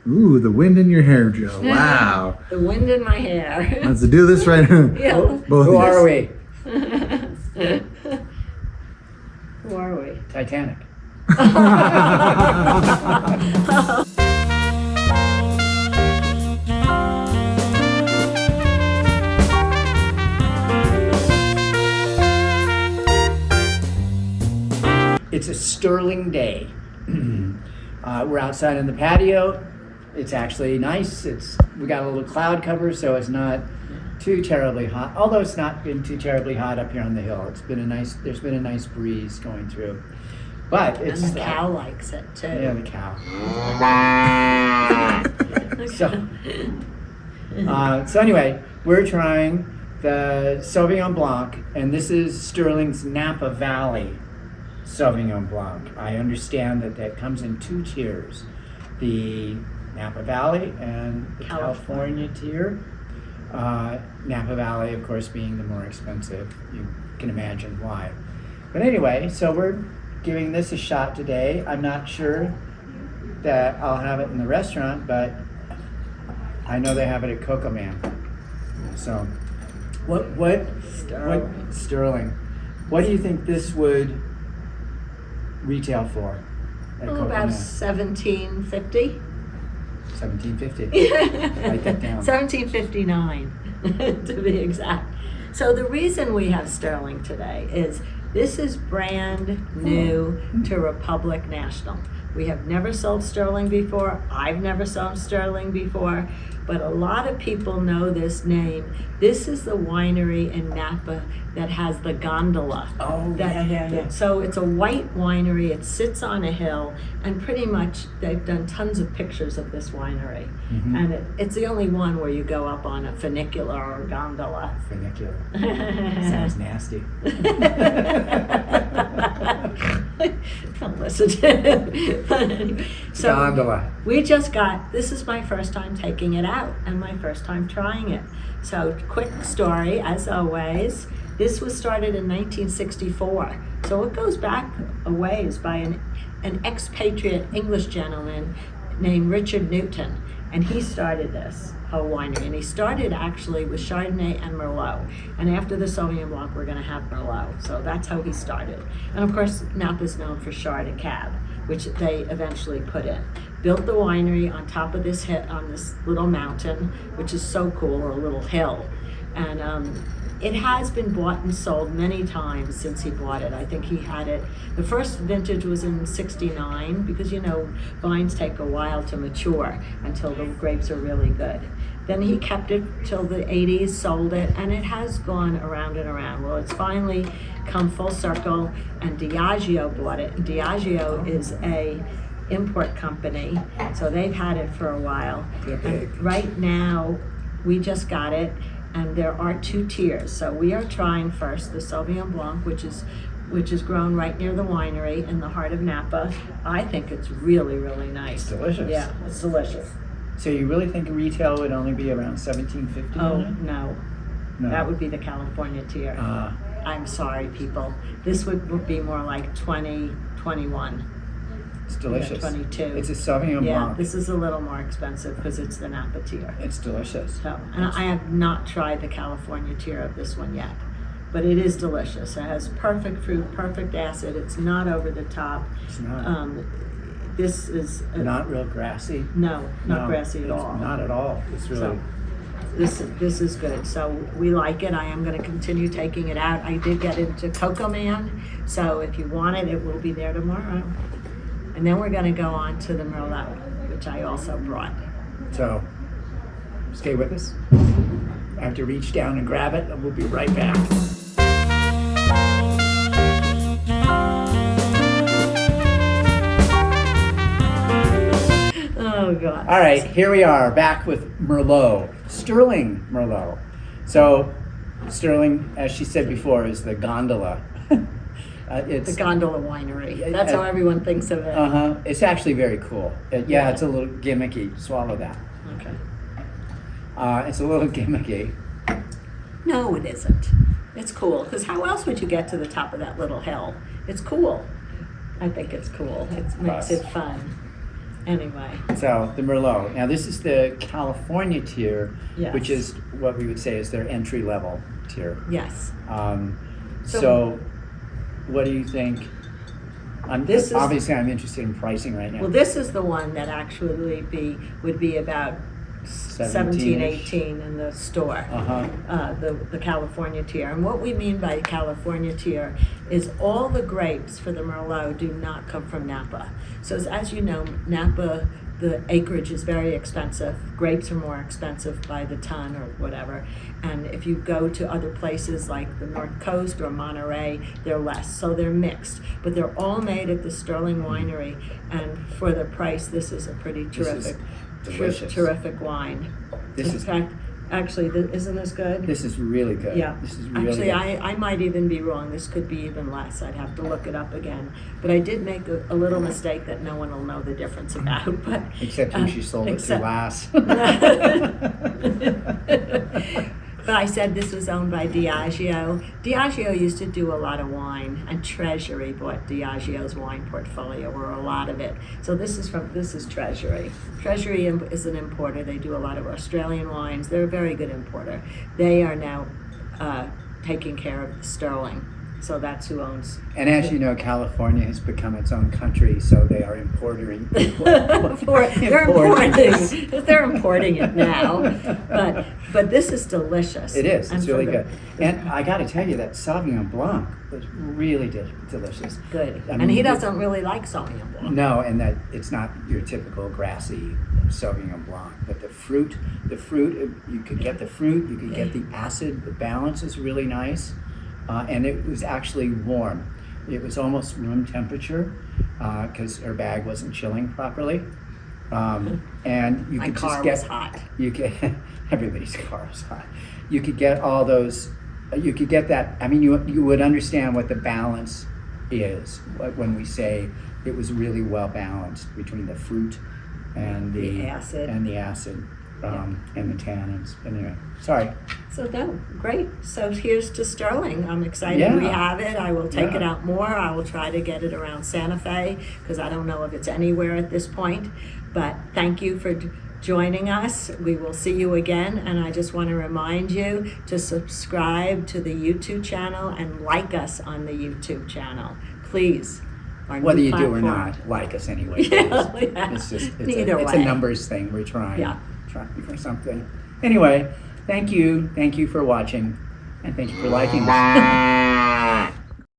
Ooh, the wind in your hair, Jill. Wow. The wind in my hair. Let's do this right now. Yeah. Both Who of are us. we? Who are we? Titanic. It's a sterling day. We're outside in the patio. It's actually nice. We got a little cloud cover, so it's not too terribly hot. Although it's not been too terribly hot up here on the hill. There's been a nice breeze going through. But it's And the cow likes it too. yeah, the cow. So anyway, we're trying the Sauvignon Blanc, and this is Sterling's Napa Valley Sauvignon Blanc. I understand that comes in two tiers, the Napa Valley and the California tier. Napa Valley, of course, being the more expensive. You can imagine why. But anyway, so we're giving this a shot today. I'm not sure that I'll have it in the restaurant, but I know they have it at Kokoman. So, Sterling. What do you think this would retail for at Oh, about Kokoman? $17.50. $17.50. Write that down. $17.59 to be exact. So the reason we have Sterling today is this is brand new to Republic National. We have never sold Sterling before. I've never sold Sterling before, but a lot of people know this name. This is the winery in Napa that has the gondola. Oh, yeah. So it's a white winery. It sits on a hill, and pretty much they've done tons of pictures of this winery. Mm-hmm. And it's the only one where you go up on a funicular or gondola. Funicular. Sounds nasty. Don't listen to it. But anyway, so Gondola. this is my first time taking it out and my first time trying it. So quick story, as always. This was started in 1964. So it goes back a ways by an expatriate English gentleman named Richard Newton. And he started this whole winery. And he started actually with Chardonnay and Merlot. And after the Sauvignon Blanc, we're going to have Merlot. So that's how he started. And of course, Napa's known for Chard and Cab, which they eventually put in. Built the winery on top of this on this little mountain, which is so cool, or a little hill. And it has been bought and sold many times since he bought it. I think he had it, the first vintage was in '69, because vines take a while to mature until the grapes are really good. Then he kept it till the '80s, sold it, and it has gone around and around. Well, it's finally come full circle, and Diageo bought it. And Diageo is a import company, so they've had it for a while. And right now, we just got it, and there are two tiers. So we are trying first the Sauvignon Blanc, which is grown right near the winery in the heart of Napa. I think it's really, really nice. It's delicious. Yeah, it's delicious. So you really think retail would only be around $17.50? Oh, no. No. That would be the California tier. I'm sorry, people. This would be more like 20, 21. It's delicious. 22. It's a Sauvignon Yeah, Blanc. this is a little more expensive because it's the Napa tier. It's delicious. So, and I have not tried the California tier of this one yet, but it is delicious. It has perfect fruit, perfect acid. It's not over the top. It's not. This is Not real grassy. not grassy at it's all. Not at all. It's really. So, this is good. So we like it. I am going to continue taking it out. I did get into Kokoman, so if you want it, it will be there tomorrow. And then we're going to go on to the Merlot, which I also brought. So, stay with us. I have to reach down and grab it, and we'll be right back. Oh, God. All right, here we are, back with Merlot, Sterling Merlot. So, Sterling, as she said before, is the gondola. The gondola winery. That's how everyone thinks of it. It's actually very cool. It's a little gimmicky. Swallow that. Okay. It's a little gimmicky. No, it isn't. It's cool, because how else would you get to the top of that little hill? It's cool. I think it's cool. It makes it fun. Anyway, So the Merlot. Now this is the California tier, Yes. which is what we would say is their entry level tier. yes. So what do you think? This is- Obviously, I'm interested in pricing right now. Well, this is the one that actually would be about 17, 17-ish. 18 in the store. Uh-huh. The California tier. And what we mean by California tier is all the grapes for the Merlot do not come from Napa. So as you know, Napa, the acreage is very expensive. Grapes are more expensive by the ton or whatever. And if you go to other places like the North Coast or Monterey, they're less. So they're mixed. But they're all made at the Sterling Winery. And for the price, this is a pretty This is terrific, delicious. terrific wine. This In is- fact, actually, isn't this good? This is really good. Yeah. This is really Actually, good. I might even be wrong. This could be even less. I'd have to look it up again. But I did make a little mistake that no one will know the difference about. But Except who she sold it to except- last. But I said this was owned by Diageo. Diageo used to do a lot of wine, and Treasury bought Diageo's wine portfolio, or a lot of it. So this is Treasury. Treasury is an importer. They do a lot of Australian wines. They're a very good importer. They are now taking care of the Sterling. So that's who owns. And as you know, California has become its own country, so they are importing. They're importing it now. But this is delicious. It is. And It's for really the- good. And I got to tell you that Sauvignon Blanc was really delicious. Good. I And mean, he doesn't really like Sauvignon Blanc. No, and that it's not your typical grassy Sauvignon Blanc, but the fruit, you could get the fruit, you could get the acid, the balance is really nice, and it was actually warm. It was almost room temperature because her bag wasn't chilling properly, and you My could car just get. was hot. You could everybody's car was hot. You could get all those. You could get that. I mean, you would understand what the balance is when we say it was really well balanced between the fruit and The acid. and the acid and the tannins. Anyway, sorry. So no, great. So here's to Sterling. I'm excited Yeah. we have it. I will take it Yeah. out more. I will try to get it around Santa Fe because I don't know if it's anywhere at this point. But thank you for joining us. We will see you again. And I just want to remind you to subscribe to the YouTube channel and like us on the YouTube channel. Please. Our Whether new you do or platform. not, like us anyway. Yeah. It's just Either it's a way. numbers thing. We're trying for something. Anyway, thank you for watching, and thank you for liking us.